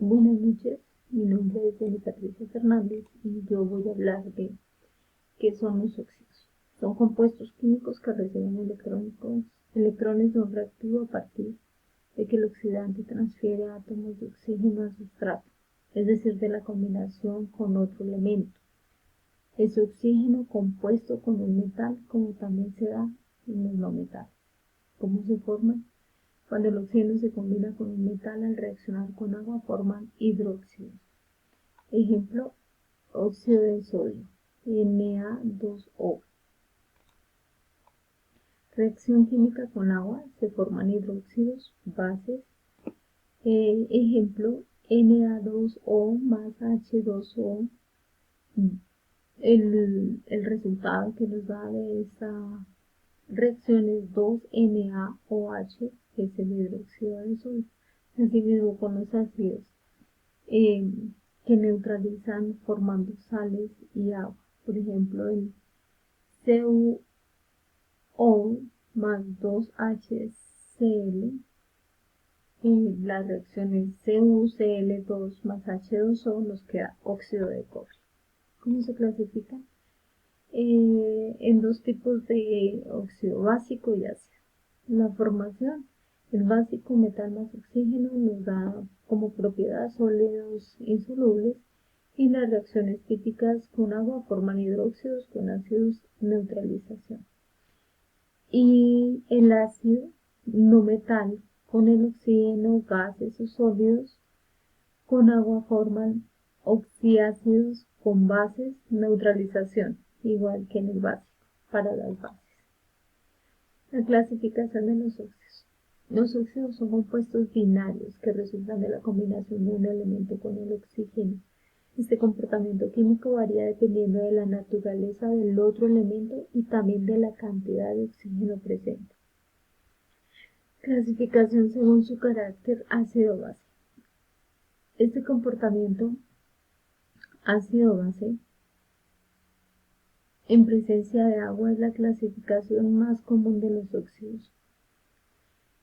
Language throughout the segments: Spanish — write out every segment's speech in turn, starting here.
Buenas noches, mi nombre es Jenny Patricia Fernández y yo voy a hablar de qué son los óxidos. Son compuestos químicos que reciben electrones de un reactivo a partir de que el oxidante transfiere átomos de oxígeno al sustrato, es decir, de la combinación con otro elemento. Ese oxígeno compuesto con un metal, como también se da en el no metal. ¿Cómo se forman? Cuando el oxígeno se combina con un metal al reaccionar con agua forman hidróxidos. Ejemplo, óxido de sodio, Na2O. Reacción química con agua, se forman hidróxidos, bases. Ejemplo, Na2O más H2O. El resultado que nos da de esta reacción es 2NaOH, que es el hidróxido de sodio. Asimismo, con los ácidos eh, que neutralizan formando sales y agua. Por ejemplo, el CuO más 2HCl, la reacción es CuCl2 más H2O, nos queda óxido de cobre. ¿Cómo se clasifica? En dos tipos de óxido básico y ácido. La formación, el básico metal más oxígeno nos da como propiedad sólidos insolubles y las reacciones típicas con agua forman hidróxidos con ácidos neutralización. Y el ácido no metal con el oxígeno, gases o sólidos con agua forman oxiácidos con bases neutralización, igual que en el básico, para las bases. La clasificación de los óxidos. Los óxidos son compuestos binarios que resultan de la combinación de un elemento con el oxígeno. Este comportamiento químico varía dependiendo de la naturaleza del otro elemento y también de la cantidad de oxígeno presente. Clasificación según su carácter ácido-base. Este comportamiento ácido-base en presencia de agua es la clasificación más común de los óxidos.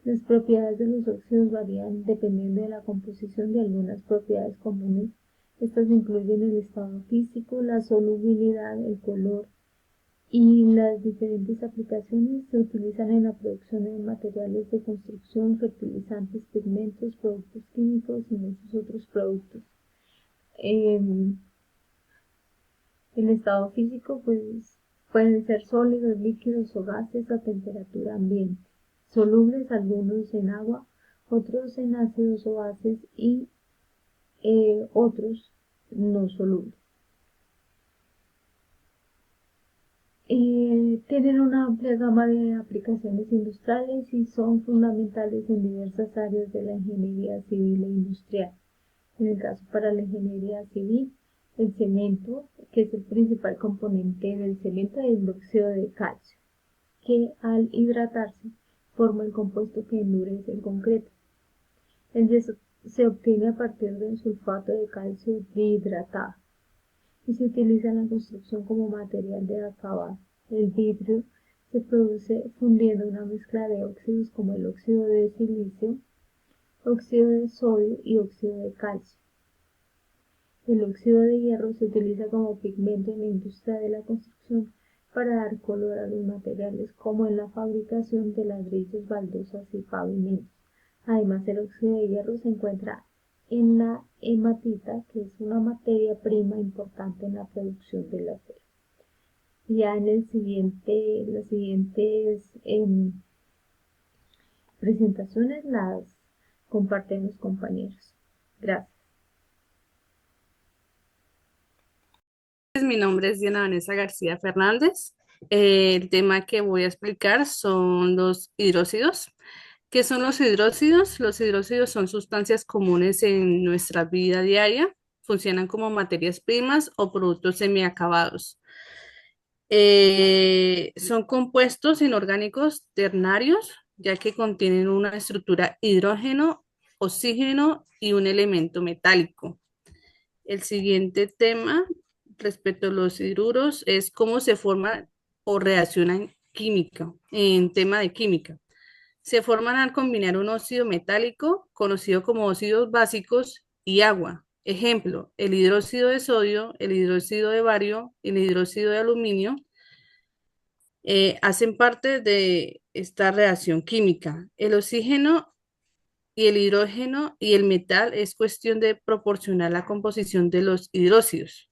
Las propiedades de los óxidos varían dependiendo de la composición de algunas propiedades comunes. Estas incluyen el estado físico, la solubilidad, el color y las diferentes aplicaciones se utilizan en la producción de materiales de construcción, fertilizantes, pigmentos, productos químicos y muchos otros productos. El estado físico pues, pueden ser sólidos, líquidos o gases a temperatura ambiente, solubles algunos en agua, otros en ácidos o bases y otros no solubles. Tienen una amplia gama de aplicaciones industriales y son fundamentales en diversas áreas de la ingeniería civil e industrial. En el caso para la ingeniería civil, el cemento, que es el principal componente del cemento, es el óxido de calcio, que al hidratarse forma el compuesto que endurece el concreto. El yeso se obtiene a partir del sulfato de calcio dihidratado y se utiliza en la construcción como material de acabado. El vidrio se produce fundiendo una mezcla de óxidos como el óxido de silicio, óxido de sodio y óxido de calcio. El óxido de hierro se utiliza como pigmento en la industria de la construcción para dar color a los materiales, como en la fabricación de ladrillos, baldosas y pavimentos. Además, el óxido de hierro se encuentra en la hematita, que es una materia prima importante en la producción del acero. Ya en las siguientes presentaciones las comparten los compañeros. Gracias. Mi nombre es Diana Vanessa García Fernández. El tema que voy a explicar son los hidróxidos. ¿Qué son los hidróxidos? Los hidróxidos son sustancias comunes en nuestra vida diaria. Funcionan como materias primas o productos semiacabados. Son compuestos inorgánicos ternarios, ya que contienen una estructura hidrógeno, oxígeno y un elemento metálico. El siguiente tema respecto a los hidruros es cómo se forman o reaccionan química, en tema de química. Se forman al combinar un óxido metálico, conocido como óxidos básicos, y agua. Ejemplo, el hidróxido de sodio, el hidróxido de bario, el hidróxido de aluminio hacen parte de esta reacción química. El oxígeno y el hidrógeno y el metal es cuestión de proporcionar la composición de los hidróxidos.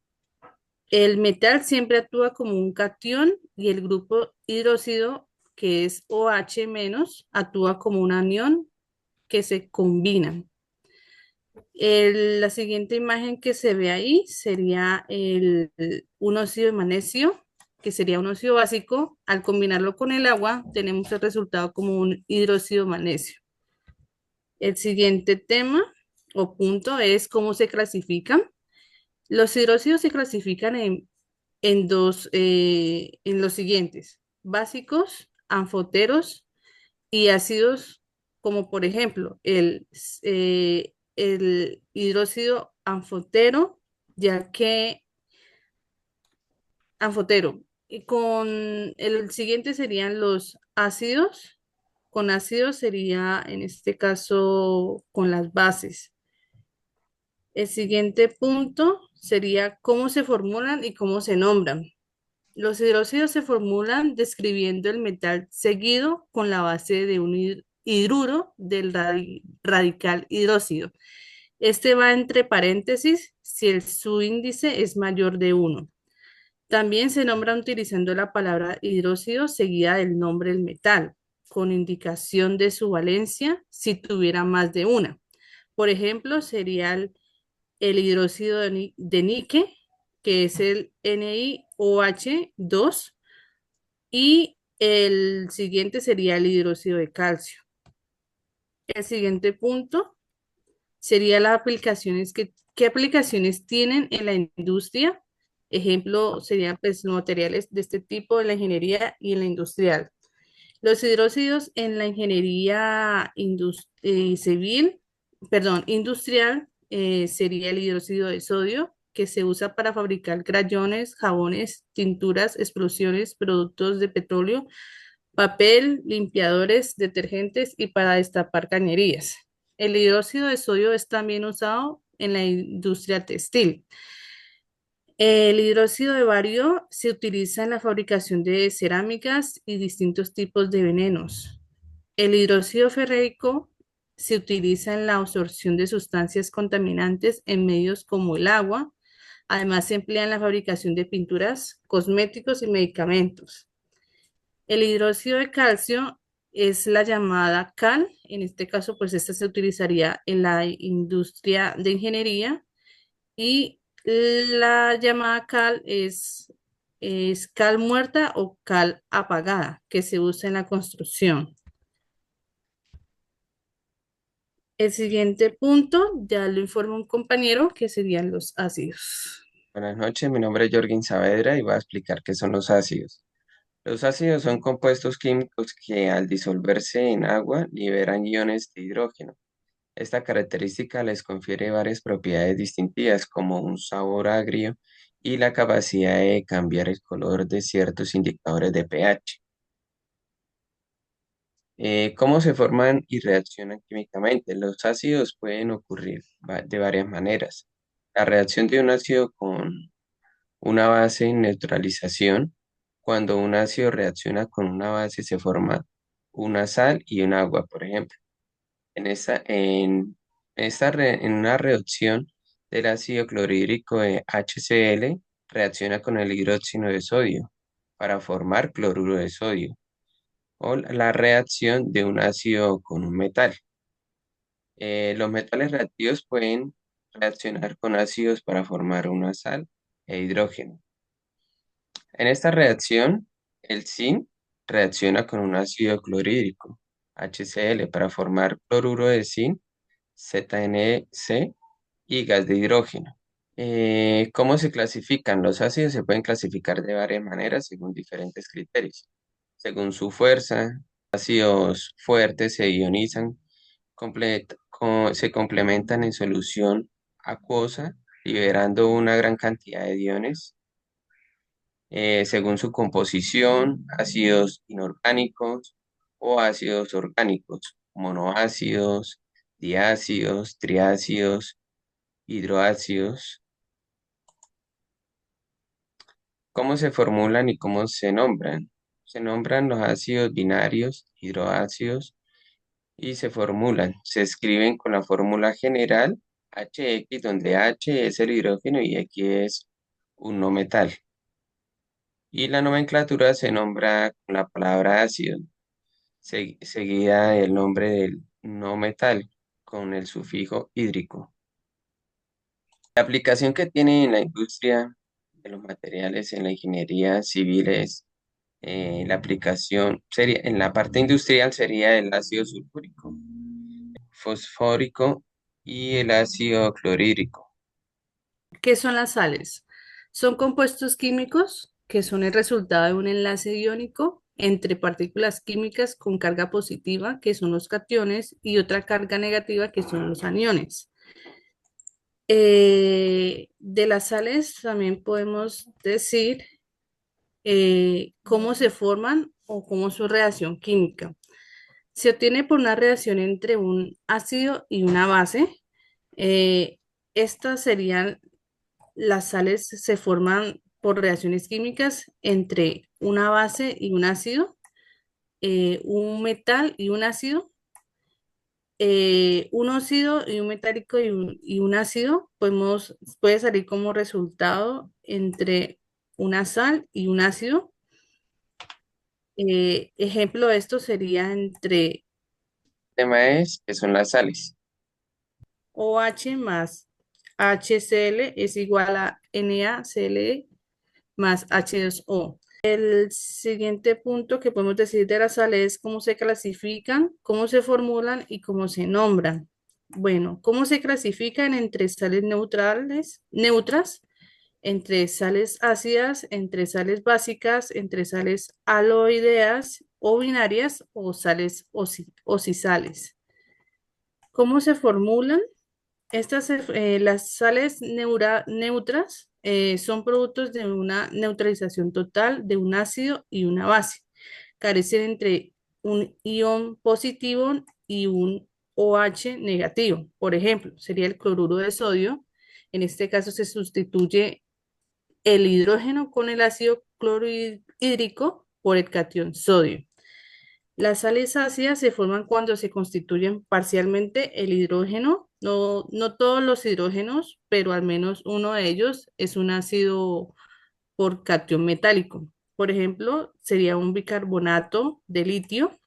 El metal siempre actúa como un cation y el grupo hidróxido, que es OH menos, actúa como un anión que se combinan. La siguiente imagen que se ve ahí sería un óxido de magnesio, que sería un óxido básico. Al combinarlo con el agua, tenemos el resultado como un hidróxido de magnesio. El siguiente tema o punto es cómo se clasifican. Los hidróxidos se clasifican en los siguientes: básicos, anfoteros y ácidos, como por ejemplo el hidróxido anfotero, ya que anfotero. Y con el siguiente serían los ácidos. Con ácidos sería en este caso con las bases. El siguiente punto sería cómo se formulan y cómo se nombran. Los hidróxidos se formulan describiendo el metal seguido con la base de un hidruro del radical hidróxido. Este va entre paréntesis si su índice es mayor de 1. También se nombra utilizando la palabra hidróxido seguida del nombre del metal, con indicación de su valencia si tuviera más de una. Por ejemplo, sería el hidróxido de níquel, que es el NiOH2, y el siguiente sería el hidróxido de calcio. El siguiente punto sería las aplicaciones ¿qué aplicaciones tienen en la industria? Ejemplo, serían pues, materiales de este tipo en la ingeniería y en la industrial. Los hidróxidos en la ingeniería civil, perdón, industrial, sería el hidróxido de sodio, que se usa para fabricar crayones, jabones, tinturas, explosiones, productos de petróleo, papel, limpiadores, detergentes y para destapar cañerías. El hidróxido de sodio es también usado en la industria textil. El hidróxido de bario se utiliza en la fabricación de cerámicas y distintos tipos de venenos. El hidróxido ferreico se utiliza en la absorción de sustancias contaminantes en medios como el agua. Además, se emplea en la fabricación de pinturas, cosméticos y medicamentos. El hidróxido de calcio es la llamada cal. En este caso, pues esta se utilizaría en la industria de ingeniería y la llamada cal es cal muerta o cal apagada, que se usa en la construcción. El siguiente punto, ya lo informa un compañero, que serían los ácidos. Buenas noches, mi nombre es Jorgin Saavedra y voy a explicar qué son los ácidos. Los ácidos son compuestos químicos que al disolverse en agua liberan iones de hidrógeno. Esta característica les confiere varias propiedades distintivas como un sabor agrio y la capacidad de cambiar el color de ciertos indicadores de pH. ¿Cómo se forman y reaccionan químicamente? Los ácidos pueden ocurrir de varias maneras. La reacción de un ácido con una base en neutralización. Cuando un ácido reacciona con una base se forma una sal y un agua, por ejemplo. En una reacción del ácido clorhídrico de HCl reacciona con el hidróxido de sodio para formar cloruro de sodio. O la reacción de un ácido con un metal. Los metales reactivos pueden reaccionar con ácidos para formar una sal e hidrógeno. En esta reacción, el zinc reacciona con un ácido clorhídrico, HCl, para formar cloruro de zinc, ZnC y gas de hidrógeno. ¿Cómo se clasifican? Los ácidos se pueden clasificar de varias maneras según diferentes criterios. Según su fuerza, ácidos fuertes se ionizan, se complementan en solución acuosa, liberando una gran cantidad de iones. Según su composición, ácidos inorgánicos o ácidos orgánicos, monoácidos, diácidos, triácidos, hidroácidos. ¿Cómo se formulan y cómo se nombran? Se nombran los ácidos binarios, hidroácidos, y se formulan. Se escriben con la fórmula general HX, donde H es el hidrógeno y X es un no metal. Y la nomenclatura se nombra con la palabra ácido, seguida del nombre del no metal, con el sufijo hídrico. La aplicación que tiene en la industria de los materiales en la ingeniería civil es la aplicación sería en la parte industrial sería el ácido sulfúrico, fosfórico y el ácido clorhídrico. ¿Qué son las sales? Son compuestos químicos que son el resultado de un enlace iónico entre partículas químicas con carga positiva, que son los cationes, y otra carga negativa, que son los aniones. De las sales también podemos decir cómo se forman o cómo es su reacción química. Se obtiene por una reacción entre un ácido y una base. Eh, Estas serían las sales se forman por reacciones químicas entre una base y un ácido, un metal y un ácido, un óxido y un metálico y un ácido. Puede salir como resultado entre una sal y un ácido. Ejemplo de esto sería entre El tema es que son las sales. OH más HCl es igual a NaCl más H2O. El siguiente punto que podemos decir de las sales es cómo se clasifican, cómo se formulan y cómo se nombran. Bueno, cómo se clasifican entre sales neutrales, neutras, entre sales ácidas, entre sales básicas, entre sales aloideas o binarias o sales oxisales. ¿Cómo se formulan? Las sales neutras son productos de una neutralización total de un ácido y una base. Carecen entre un ion positivo y un OH negativo. Por ejemplo, sería el cloruro de sodio. En este caso se sustituye el hidrógeno con el ácido clorhídrico por el catión sodio. Las sales ácidas se forman cuando se constituyen parcialmente el hidrógeno, no todos los hidrógenos, pero al menos uno de ellos es un ácido por catión metálico. Por ejemplo, sería un bicarbonato de litio.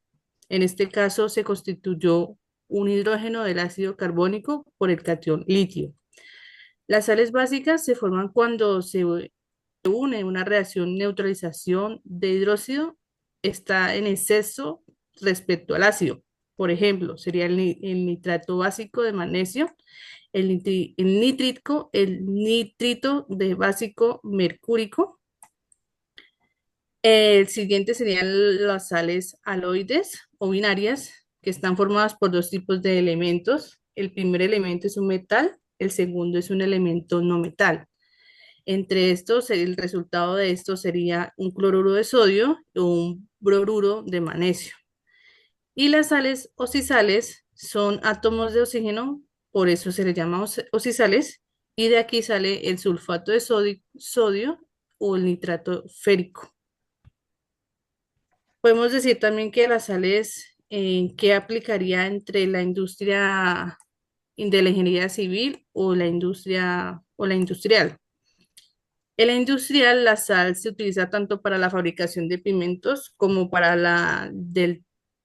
En este caso se constituyó un hidrógeno del ácido carbónico por el catión litio. Las sales básicas se forman cuando se une una reacción neutralización de hidróxido está en exceso respecto al ácido. Por ejemplo, sería el nitrato básico de magnesio, el nitrito de básico mercúrico. El siguiente serían las sales aloides o binarias, que están formadas por dos tipos de elementos. El primer elemento es un metal, el segundo es un elemento no metal. Entre estos, el resultado de esto sería un cloruro de sodio o un bromuro de magnesio. Y las sales oxisales son átomos de oxígeno, por eso se les llama oxisales, y de aquí sale el sulfato de sodio o el nitrato férico. Podemos decir también que las sales, ¿qué aplicaría entre la industria de la ingeniería civil o la industria o la industrial? En la industrial, la sal se utiliza tanto para la fabricación de pigmentos como para la del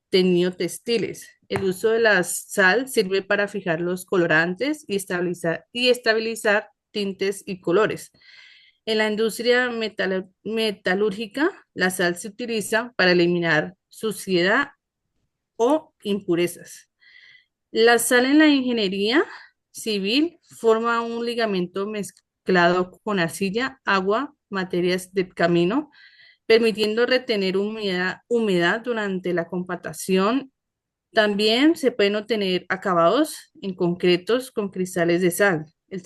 teñido textiles. El uso de la sal sirve para fijar los colorantes y estabilizar tintes y colores. En la industria metalúrgica, la sal se utiliza para eliminar suciedad o impurezas. La sal en la ingeniería civil forma un ligamento mezclado con arcilla, agua, materias del camino, permitiendo retener humedad durante la compactación. También se pueden obtener acabados en concretos con cristales de sal. El